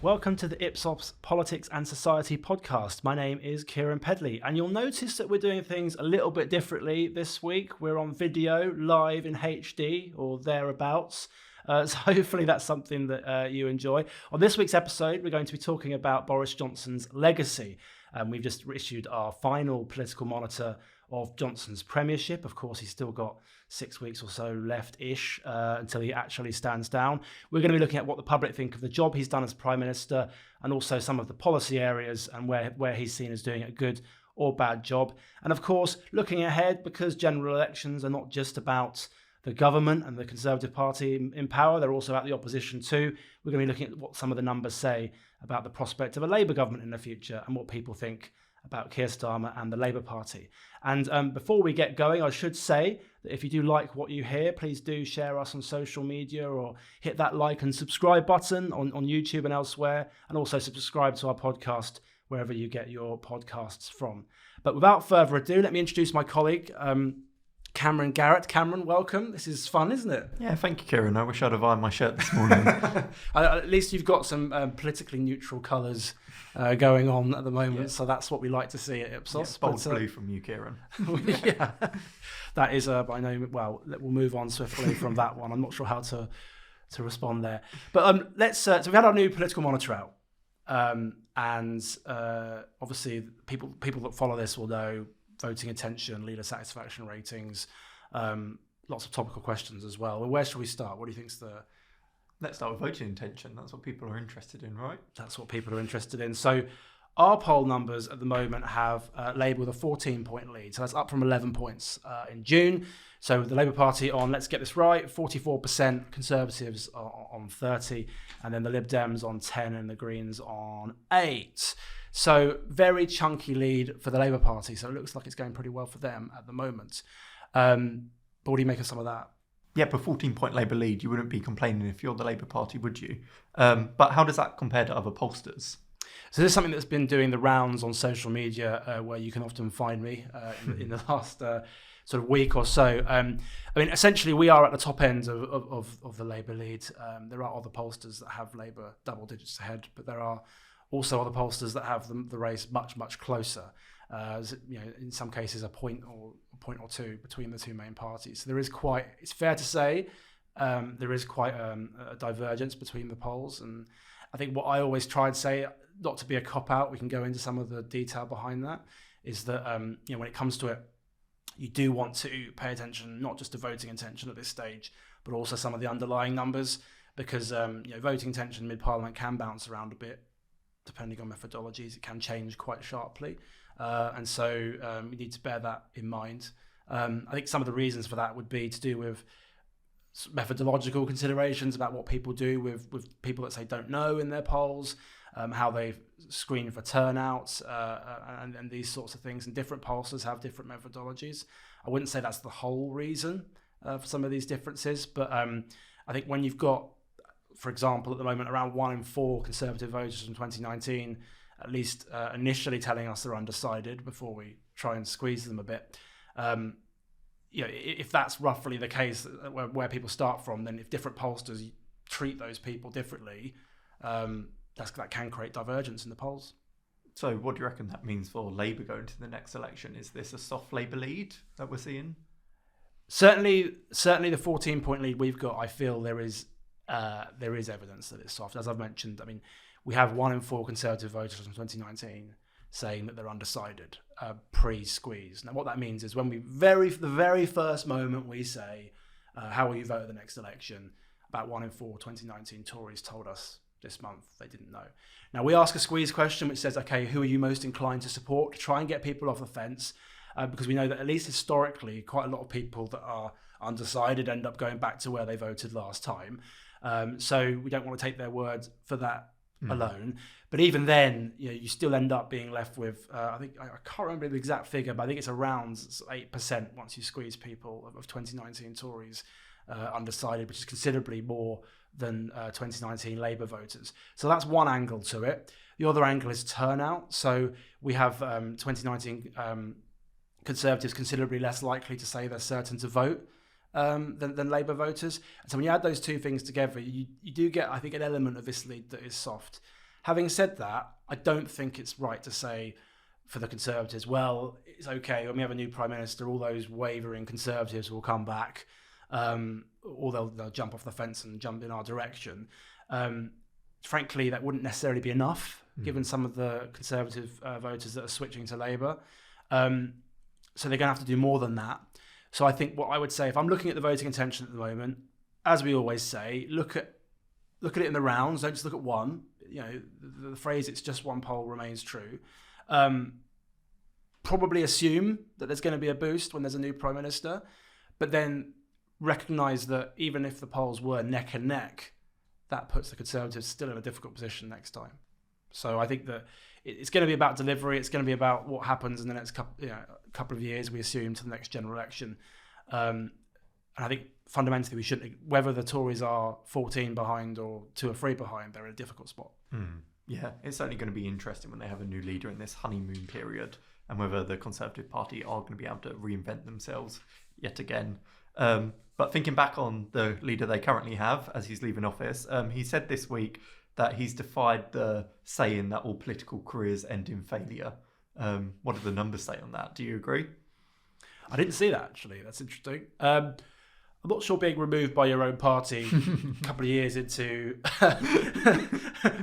Welcome to the Ipsos Politics and Society podcast. My name is Keiran Pedley, and you'll notice that we're doing things a little bit differently this week. We're on video, live in HD or thereabouts. So hopefully that's something that you enjoy. On this week's episode, we're going to be talking about Boris Johnson's legacy. We've just issued our final political monitor of Johnson's premiership. Of course, he's still got 6 weeks or so left-ish until he actually stands down. We're going to be looking at what the public think of the job he's done as Prime Minister and also some of the policy areas and where he's seen as doing a good or bad job. And of course, looking ahead, because general elections are not just about the government and the Conservative Party in power, they're also about the opposition too. We're going to be looking at what some of the numbers say about the prospect of a Labour government in the future and what people think about Keir Starmer and the Labour Party. And before we get going, I should say that if you do like what you hear, please do share us on social media or hit that like and subscribe button on YouTube and elsewhere, and also subscribe to our podcast wherever you get your podcasts from. But without further ado, let me introduce my colleague, Cameron Garrett. Cameron, welcome. This is fun, isn't it? Yeah, thank you, Kieran. I wish I'd have ironed my shirt this morning. At least you've got some politically neutral colours going on at the moment, so that's what we like to see at Ipsos. Yeah, bold blue from you, Kieran. Yeah, that is, I know, well, we'll move on swiftly from that one. I'm not sure how to respond there. But so we've had our new political monitor out. And obviously people that follow this will know voting intention, leader satisfaction ratings, lots of topical questions as well. Where should we start? What do you think's the... Let's start with voting intention. That's what people are interested in, right? That's what people are interested in. So our poll numbers at the moment have Labour with a 14-point lead. So that's up from 11 points in June. So the Labour Party on, let's get this right, 44%, Conservatives on 30%, and then the Lib Dems on 10% and the Greens on 8%. So very chunky lead for the Labour Party. So it looks like it's going pretty well for them at the moment. But what do you make of some of that? Yeah, but 14-point Labour lead, you wouldn't be complaining if you're the Labour Party, would you? But how does that compare to other pollsters? So this is something that's been doing the rounds on social media, where you can often find me in the last sort of week or so. I mean, essentially, we are at the top end of the Labour lead. There are other pollsters that have Labour double digits ahead, but there are also other pollsters that have the race much, much closer. In some cases, a point or two between the two main parties. So there is quite, it's fair to say, there is quite a divergence between the polls. And I think what I always try and say, not to be a cop-out, we can go into some of the detail behind that, is that when it comes to it, you do want to pay attention not just to voting intention at this stage, but also some of the underlying numbers, because voting intention mid-parliament can bounce around a bit, depending on methodologies. It can change quite sharply. And so we need to bear that in mind. I think some of the reasons for that would be to do with methodological considerations about what people do with people that say don't know in their polls, how they screen for turnouts, and these sorts of things. And different pollsters have different methodologies. I wouldn't say that's the whole reason for some of these differences, but I think when you've got, for example, at the moment, around 1 in 4 Conservative voters from 2019, at least initially telling us they're undecided before we try and squeeze them a bit. If that's roughly the case where people start from, then if different pollsters treat those people differently, that can create divergence in the polls. So what do you reckon that means for Labour going to the next election? Is this a soft Labour lead that we're seeing? Certainly the 14-point lead we've got, I feel there is evidence that it's soft. As I've mentioned, I mean, we have 1 in 4 Conservative voters from 2019 saying that they're undecided, pre-squeeze. Now, what that means is when the very first moment we say, how will you vote at the next election, about 1 in 4 2019 Tories told us this month they didn't know. Now, we ask a squeeze question which says, okay, who are you most inclined to support, to try and get people off the fence, because we know that at least historically, quite a lot of people that are undecided end up going back to where they voted last time. So we don't want to take their word for that alone. But even then, you still end up being left with, I can't remember the exact figure, but I think it's around 8% once you squeeze people of 2019 Tories undecided, which is considerably more than 2019 Labour voters. So that's one angle to it. The other angle is turnout. So we have 2019 Conservatives considerably less likely to say they're certain to vote than Labour voters. And so when you add those two things together, you do get, I think, an element of this lead that is soft. Having said that, I don't think it's right to say for the Conservatives, well, it's okay, when we have a new Prime Minister, all those wavering Conservatives will come back, or they'll jump off the fence and jump in our direction. Frankly, that wouldn't necessarily be enough, given some of the Conservative voters that are switching to Labour. So they're going to have to do more than that. So I think what I would say, if I'm looking at the voting intention at the moment, as we always say, look at it in the rounds, don't just look at one. You know, the phrase "it's just one poll" remains true. Probably assume that there's going to be a boost when there's a new Prime Minister, but then recognise that even if the polls were neck and neck, that puts the Conservatives still in a difficult position next time. So I think that it's going to be about delivery. It's going to be about what happens in the next couple of years, we assume, to the next general election. And I think fundamentally we shouldn't, whether the Tories are 14 behind or 2 or 3 behind, they're in a difficult spot. Yeah, it's certainly going to be interesting when they have a new leader in this honeymoon period, and whether the Conservative Party are going to be able to reinvent themselves yet again. But thinking back on the leader they currently have as he's leaving office, he said this week that he's defied the saying that all political careers end in failure. What do the numbers say on that? Do you agree? I didn't see that, actually. That's interesting. I'm not sure being removed by your own party a couple of years into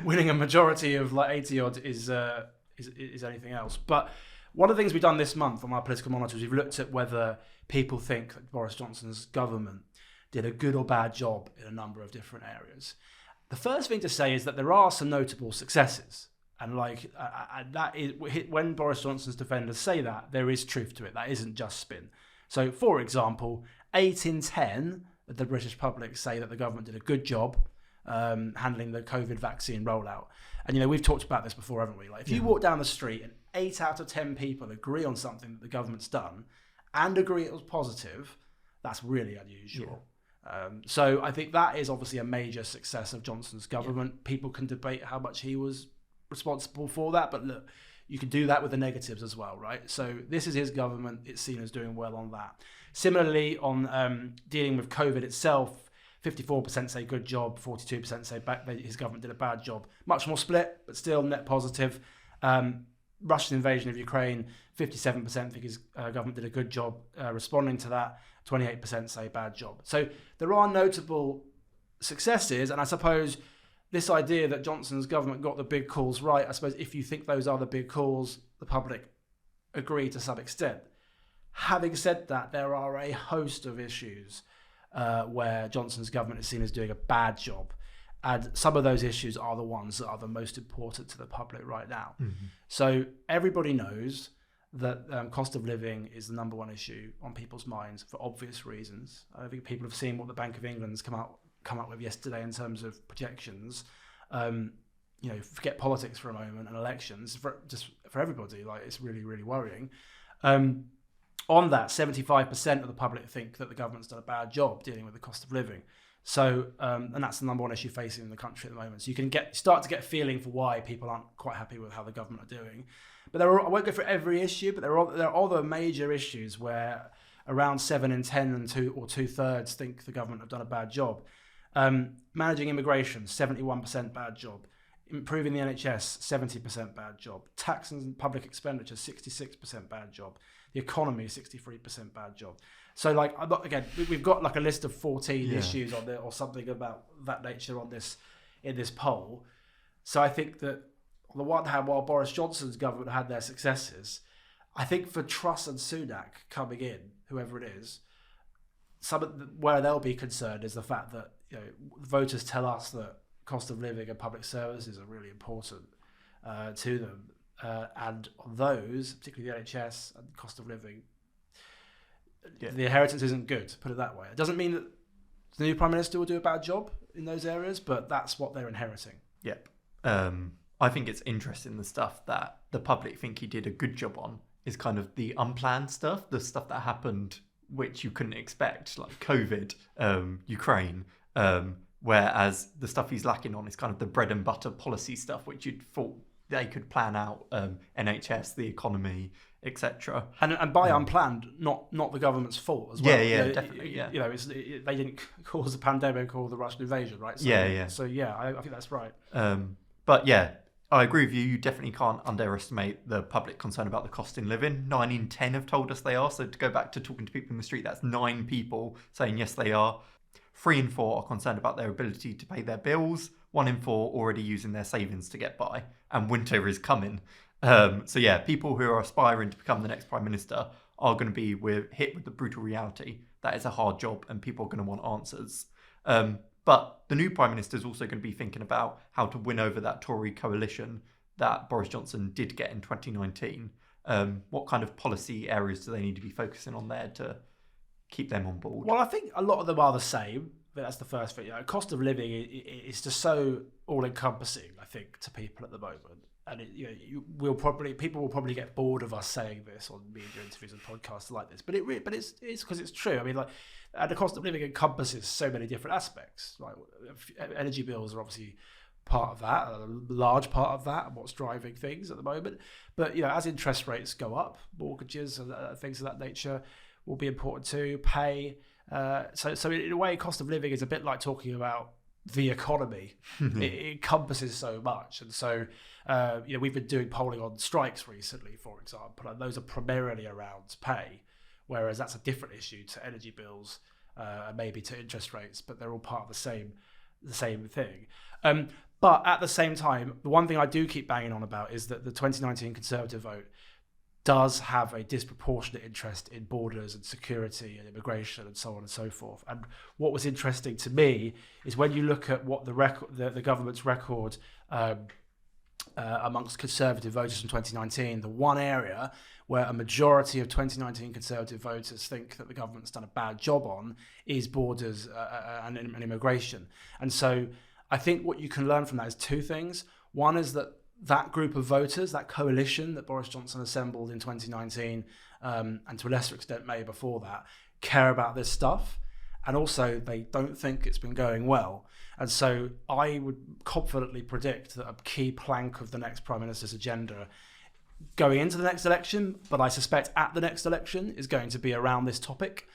winning a majority of like 80 odd is anything else. But one of the things we've done this month on our political monitor is we've looked at whether people think that Boris Johnson's government did a good or bad job in a number of different areas. The first thing to say is that there are some notable successes. And that is, when Boris Johnson's defenders say that, there is truth to it. That isn't just spin. So, for example, 8 in 10 of the British public say that the government did a good job handling the COVID vaccine rollout. And, we've talked about this before, haven't we? Like, if you walk down the street and 8 out of 10 people agree on something that the government's done and agree it was positive, that's really unusual. So I think that is obviously a major success of Johnson's government. People can debate how much he was responsible for that, but look, you can do that with the negatives as well, right? So this is his government. It's seen as doing well on that. Similarly, on dealing with COVID itself, 54% say good job, 42% say his government did a bad job. Much more split, but still net positive. Russian invasion of Ukraine, 57% think his government did a good job responding to that. 28% say bad job. So there are notable successes, and I suppose this idea that Johnson's government got the big calls right, I suppose if you think those are the big calls, the public agree to some extent. Having said that, there are a host of issues where Johnson's government is seen as doing a bad job. And some of those issues are the ones that are the most important to the public right now. So everybody knows that cost of living is the number one issue on people's minds for obvious reasons. I think people have seen what the Bank of England's come up with yesterday in terms of projections. Forget politics for a moment and elections, for everybody, like it's really, really worrying. On that, 75% of the public think that the government's done a bad job dealing with the cost of living. So, and that's the number one issue facing the country at the moment. So you can start to get a feeling for why people aren't quite happy with how the government are doing. But I won't go through every issue, but there are other major issues where around 7 in 10 and 2/3 think the government have done a bad job. Managing immigration, 71% bad job. Improving the NHS, 70% bad job. Tax and public expenditure, 66% bad job. The economy, 63% bad job. So, we've got like a list of 14 issues on there or something about that nature in this poll. So I think that on the one hand, while Boris Johnson's government had their successes, I think for Truss and Sunak coming in, whoever it is, where they'll be concerned is the fact that voters tell us that cost of living and public services are really important to them, and on those, particularly the NHS and cost of living, the inheritance isn't good, to put it that way. It doesn't mean that the new Prime Minister will do a bad job in those areas, but that's what they're inheriting. Yep. I think it's interesting, the stuff that the public think he did a good job on is kind of the unplanned stuff, the stuff that happened which you couldn't expect, like COVID, Ukraine, whereas the stuff he's lacking on is kind of the bread and butter policy stuff, which you'd thought they could plan out, NHS, the economy, etc. And by unplanned, not the government's fault as well. Yeah, definitely. Yeah. They didn't cause the pandemic or the Russian invasion, right? So, So I think that's right. But yeah, I agree with you. You definitely can't underestimate the public concern about the cost in living. 9 in 10 have told us they are. So to go back to talking to people in the street, that's 9 people saying yes, they are. 3 in 4 are concerned about their ability to pay their bills. 1 in 4 already using their savings to get by. And winter is coming. So yeah, people who are aspiring to become the next Prime Minister are going to be hit with the brutal reality. That is a hard job and people are going to want answers. But the new Prime Minister is also going to be thinking about how to win over that Tory coalition that Boris Johnson did get in 2019. What kind of policy areas do they need to be focusing on there to keep them on board? Well, I think a lot of them are the same. But that's the first thing. Cost of living is just so all-encompassing, I think, to people at the moment. And people will probably get bored of us saying this on media interviews and podcasts like this. But it's because it's true. I mean, and the cost of living encompasses so many different aspects. Like energy bills are obviously part of that, a large part of that, and what's driving things at the moment. But as interest rates go up, mortgages and things of that nature will be important too. Pay. So in a way, cost of living is a bit like talking about the economy. It encompasses so much, and so we've been doing polling on strikes recently, for example, and those are primarily around pay, whereas that's a different issue to energy bills and maybe to interest rates, but they're all part of the same thing. But at the same time, the one thing I do keep banging on about is that the 2019 Conservative vote does have a disproportionate interest in borders and security and immigration and so on and so forth. And what was interesting to me is when you look at what the government's record amongst Conservative voters from 2019, the one area where a majority of 2019 Conservative voters think that the government's done a bad job on is borders and immigration. And so I think what you can learn from that is two things. One is that group of voters, that coalition that Boris Johnson assembled in 2019, and to a lesser extent May before that, care about this stuff. And also they don't think it's been going well. And so I would confidently predict that a key plank of the next Prime Minister's agenda going into the next election, but I suspect at the next election, is going to be around this topic.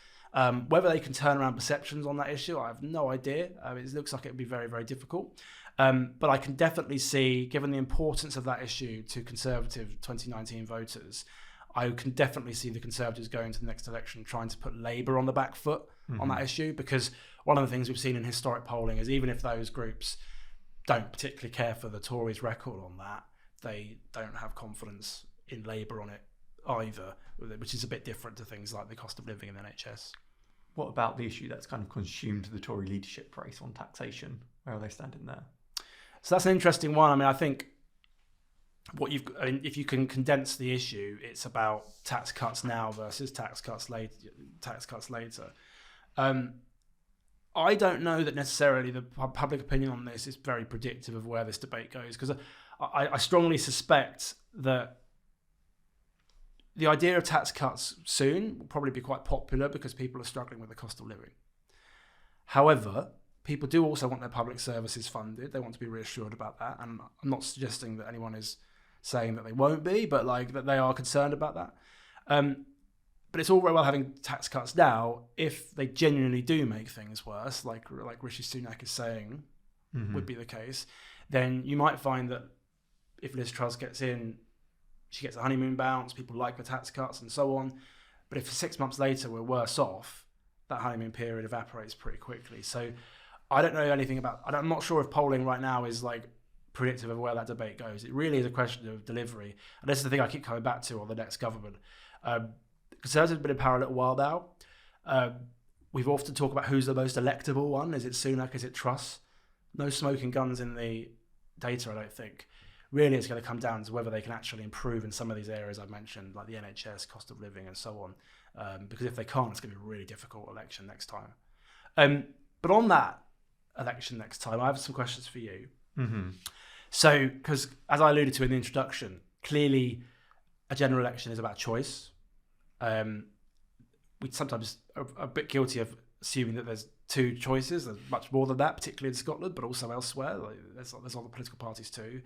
Whether they can turn around perceptions on that issue, I have no idea. It looks like it would be very, very difficult. But I can definitely see, given the importance of that issue to Conservative 2019 voters, I can definitely see the Conservatives going to the next election trying to put Labour on the back foot on that issue, because one of the things we've seen in historic polling is even if those groups don't particularly care for the Tories' record on that, they don't have confidence in Labour on it either, which is a bit different to things like the cost of living in the NHS. What about the issue that's kind of consumed the Tory leadership race on taxation? Where are they standing there? So that's an interesting one. I mean, I think if you can condense the issue, it's about tax cuts now versus tax cuts later. I don't know that necessarily the public opinion on this is very predictive of where this debate goes, because I strongly suspect that the idea of tax cuts soon will probably be quite popular because people are struggling with the cost of living. However, people do also want their public services funded. They want to be reassured about that. And I'm not suggesting that anyone is saying that they won't be, but that they are concerned about that. But it's all very well having tax cuts now. If they genuinely do make things worse, like Rishi Sunak is saying would be the case, then you might find that if Liz Truss gets in, she gets a honeymoon bounce, people like the tax cuts and so on. But if 6 months later we're worse off, that honeymoon period evaporates pretty quickly. So I don't know anything about, I'm not sure if polling right now is predictive of where that debate goes. It really is a question of delivery. And this is the thing I keep coming back to on the next government. Conservatives have been in power a little while now. We've often talked about who's the most electable one. Is it Sunak? Is it Truss? No smoking guns in the data, I don't think. Really, it's going to come down to whether they can actually improve in some of these areas I've mentioned, like the NHS, cost of living, and so on. Because if they can't, it's going to be a really difficult election next time. But on that election next time, I have some questions for you. Mm-hmm. So, because as I alluded to in the introduction, clearly a general election is about choice. We sometimes are a bit guilty of assuming that there's two choices. There's much more than that, particularly in Scotland, but also elsewhere. There's other political parties too.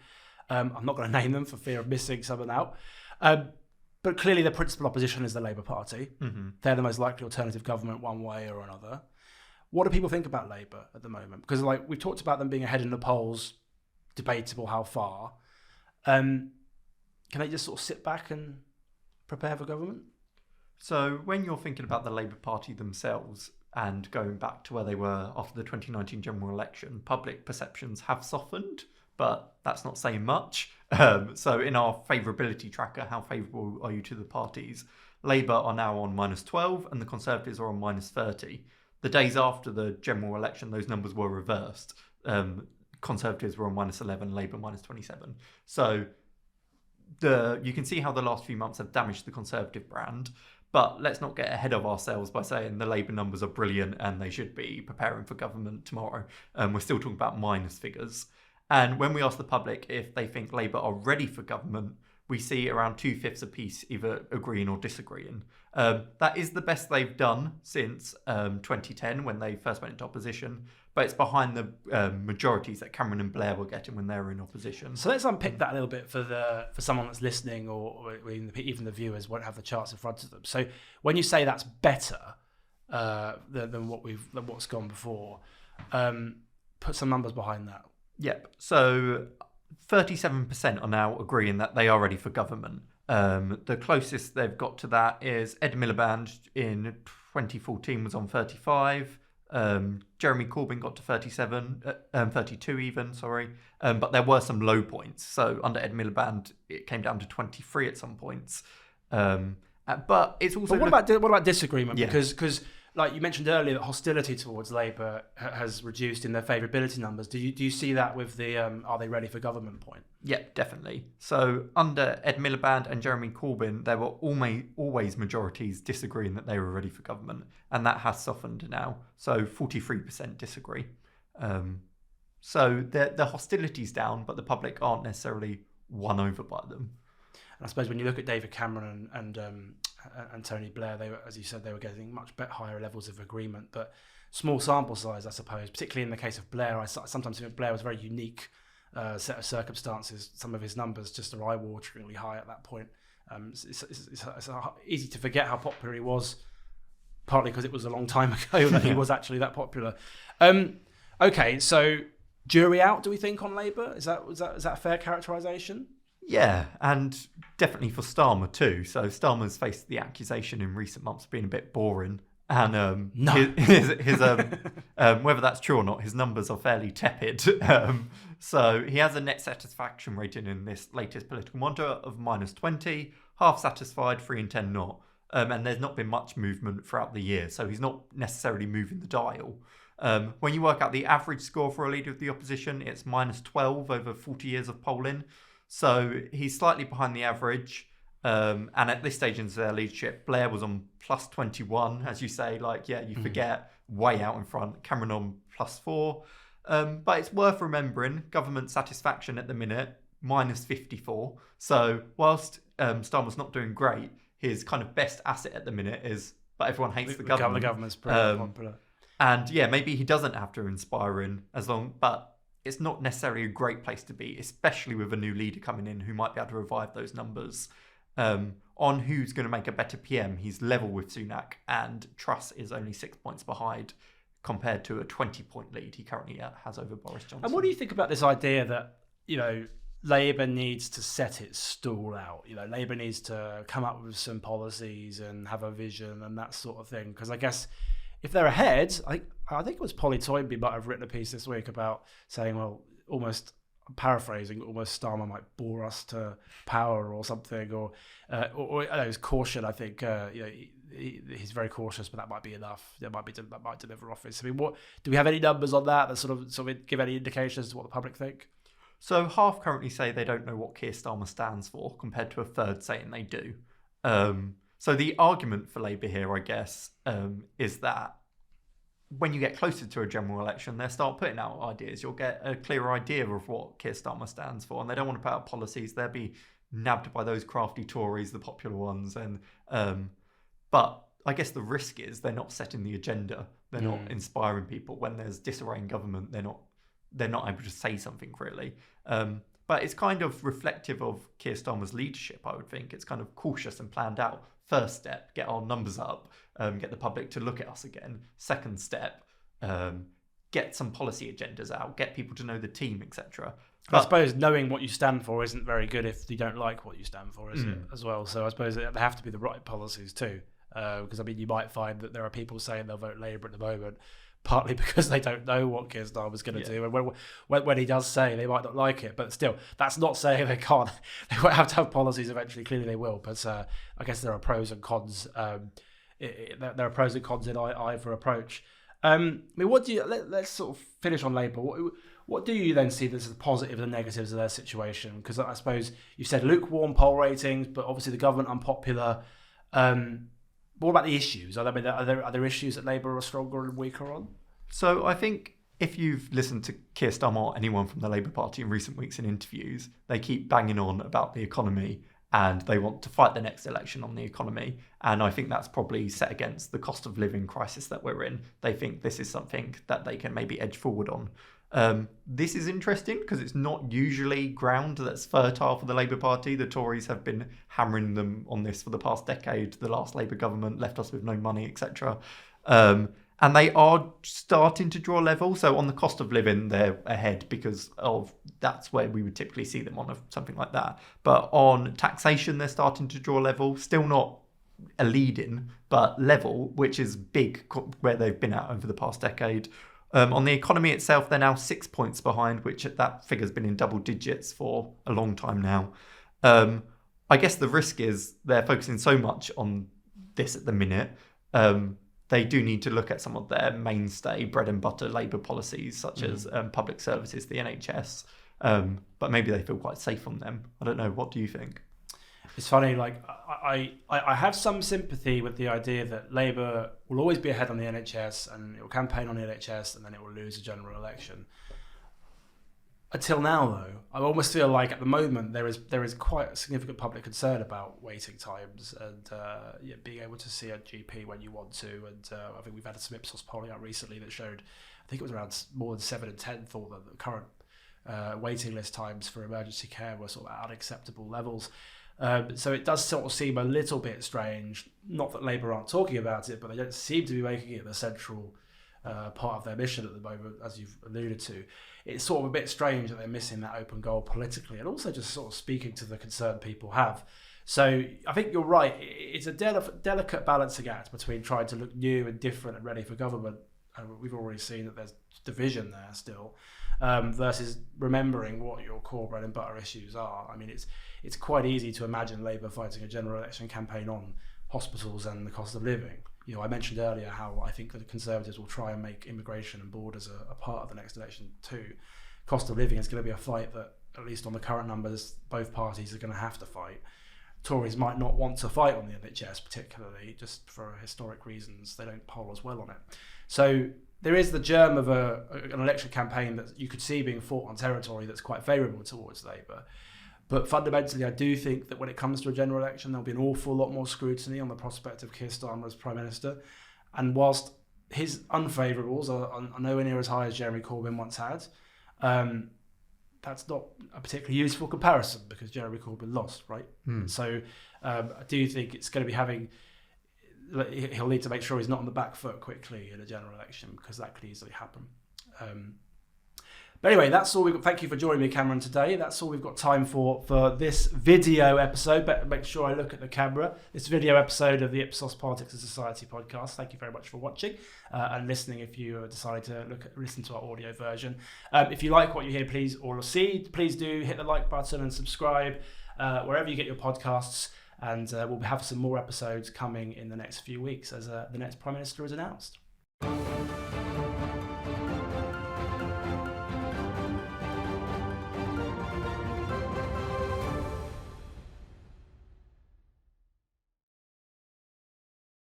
I'm not going to name them for fear of missing someone out. But clearly the principal opposition is the Labour Party. Mm-hmm. They're the most likely alternative government one way or another. What do people think about Labour at the moment? Because we've talked about them being ahead in the polls, debatable how far. Can they just sort of sit back and prepare for government? So when you're thinking about the Labour Party themselves and going back to where they were after the 2019 general election, public perceptions have softened, but that's not saying much. So in our favourability tracker, how favourable are you to the parties? Labour are now on -12 and the Conservatives are on -30. The days after the general election, those numbers were reversed. Conservatives were on -11, Labour -27. So you can see how the last few months have damaged the Conservative brand. But let's not get ahead of ourselves by saying the Labour numbers are brilliant and they should be preparing for government tomorrow. We're still talking about minus figures. And when we ask the public if they think Labour are ready for government, we see around 2/5 apiece either agreeing or disagreeing. That is the best they've done since 2010 when they first went into opposition, but it's behind the majorities that Cameron and Blair were getting when they were in opposition. So let's unpick that a little bit for someone that's listening, or even the viewers won't have the charts in front of them. So when you say that's better than what's gone before, put some numbers behind that. Yep. So 37% are now agreeing that they are ready for government. The closest they've got to that is Ed Miliband in 2014 was on 35. Jeremy Corbyn got to 32 even, sorry. But there were some low points. So under Ed Miliband, it came down to 23 at some points. But it's also... But what about disagreement? Yeah. Because like you mentioned earlier, that hostility towards Labour has reduced in their favourability numbers. Do you see that with the are they ready for government point? Yeah, definitely. So under Ed Miliband and Jeremy Corbyn, there were always majorities disagreeing that they were ready for government, and that has softened now. So 43% disagree. So the hostility's down, but the public aren't necessarily won over by them. And I suppose when you look at David Cameron and Tony Blair, they were, as you said, they were getting much higher levels of agreement, but small sample size, I suppose, particularly in the case of Blair. I sometimes think Blair was a very unique set of circumstances. Some of his numbers just are eye-wateringly high at that point. It's easy to forget how popular he was, partly because it was a long time ago that he was actually that popular. Okay, so jury out, do we think, on Labour? Is that a fair characterisation? Yeah, and definitely for Starmer too. So Starmer's faced the accusation in recent months of being a bit boring, and his whether that's true or not, his numbers are fairly tepid. So he has a net satisfaction rating in this latest political monitor of -20, half satisfied, 3 and 10 not. And there's not been much movement throughout the year, so he's not necessarily moving the dial. When you work out the average score for a leader of the opposition, it's -12 over 40 years of polling. So he's slightly behind the average. And at this stage in their leadership, Blair was on +21, as you say, you forget, way out in front. Cameron on +4. But it's worth remembering, government satisfaction at the minute, -54. So whilst Starmer's not doing great, his kind of best asset at the minute is, but everyone hates the government. The government's pretty popular. And yeah, maybe he doesn't have to inspire in but it's not necessarily a great place to be, especially with a new leader coming in who might be able to revive those numbers. On who's going to make a better PM, he's level with Sunak, and Truss is only 6 points behind compared to a 20-point lead he currently has over Boris Johnson. And what do you think about this idea that, Labour needs to set its stall out? Labour needs to come up with some policies and have a vision and that sort of thing? Because I guess if they're ahead, I think it was Polly Toynbee might have written a piece this week about saying, well, almost paraphrasing, almost Starmer might bore us to power or something, or his caution. I think he's very cautious, but that might be enough. That might deliver office. I mean, what do we have any numbers on that sort of give any indications to what the public think? So half currently say they don't know what Keir Starmer stands for, compared to a third saying they do. So the argument for Labour here, I guess, is that when you get closer to a general election, they'll start putting out ideas. You'll get a clearer idea of what Keir Starmer stands for, and they don't want to put out policies. They'll be nabbed by those crafty Tories, the popular ones. But I guess the risk is they're not setting the agenda. They're not inspiring people. When there's disarray in government, they're not able to say something really. But it's kind of reflective of Keir Starmer's leadership, I would think. It's kind of cautious and planned out. First step, get our numbers up, get the public to look at us again. Second step, get some policy agendas out, get people to know the team, etc. I suppose knowing what you stand for isn't very good if you don't like what you stand for, is it, as well? So I suppose they have to be the right policies too. Because, I mean, you might find that there are people saying they'll vote Labour at the moment, partly because they don't know what Keir Starmer's going to do. And when he does say, they might not like it. But still, that's not saying they can't. They won't have to have policies eventually. Clearly they will. But I guess there are pros and cons. There are pros and cons in either approach. I mean, what do you... Let's sort of finish on Labour. What do you then see as the positives and negatives of their situation? Because I suppose you've said lukewarm poll ratings, but obviously the government unpopular. What about the issues? Are there issues that Labour are stronger and weaker on? So I think if you've listened to Keir Starmer or anyone from the Labour Party in recent weeks in interviews, they keep banging on about the economy and they want to fight the next election on the economy. And I think that's probably set against the cost of living crisis that we're in. They think this is something that they can maybe edge forward on. This is interesting because it's not usually ground that's fertile for the Labour Party. The Tories have been hammering them on this for the past decade. The last Labour government left us with no money, etc. And they are starting to draw level. So on the cost of living, they're ahead because of that's where we would typically see them on something like that. But on taxation, they're starting to draw level. Still not a lead-in, but level, which is big where they've been at over the past decade. On the economy itself, they're now 6 points behind, which that figure's been in double digits for a long time now. I guess the risk is they're focusing so much on this at the minute. They do need to look at some of their mainstay bread and butter Labour policies, such as public services, the NHS. But maybe they feel quite safe on them. I don't know. What do you think? It's funny, like I have some sympathy with the idea that Labour will always be ahead on the NHS and it will campaign on the NHS and then it will lose a general election. Until now, though, I almost feel like at the moment there is quite a significant public concern about waiting times and being able to see a GP when you want to. And I think we've had some Ipsos polling out recently that showed, I think it was around more than 7 in 10 thought that the current waiting list times for emergency care were sort of at unacceptable levels. So it does sort of seem a little bit strange, not that Labour aren't talking about it, but they don't seem to be making it the central part of their mission at the moment, as you've alluded to. It's sort of a bit strange that they're missing that open goal politically and also just sort of speaking to the concern people have. So I think you're right. It's a delicate balancing act between trying to look new and different and ready for government. We've already seen that there's division there still, versus remembering what your core bread and butter issues are. I mean, it's quite easy to imagine Labour fighting a general election campaign on hospitals and the cost of living. You know, I mentioned earlier how I think that the Conservatives will try and make immigration and borders a part of the next election too. Cost of living is going to be a fight that, at least on the current numbers, both parties are going to have to fight. Tories might not want to fight on the NHS particularly, just for historic reasons. They don't poll as well on it. So there is the germ of an election campaign that you could see being fought on territory that's quite favourable towards Labour. But fundamentally, I do think that when it comes to a general election, there'll be an awful lot more scrutiny on the prospect of Keir Starmer as Prime Minister. And whilst his unfavourables are nowhere near as high as Jeremy Corbyn once had, that's not a particularly useful comparison because Jeremy Corbyn lost, right? So I do think it's going to be he'll need to make sure he's not on the back foot quickly in a general election because that could easily happen. But anyway, that's all we've got. Thank you for joining me, Cameron, today. That's all we've got time for this video episode. But make sure I look at the camera. This video episode of the Ipsos Politics Society podcast. Thank you very much for watching and listening if you decide to listen to our audio version. If you like what you hear, please do hit the like button and subscribe wherever you get your podcasts. And we'll have some more episodes coming in the next few weeks as the next Prime Minister is announced.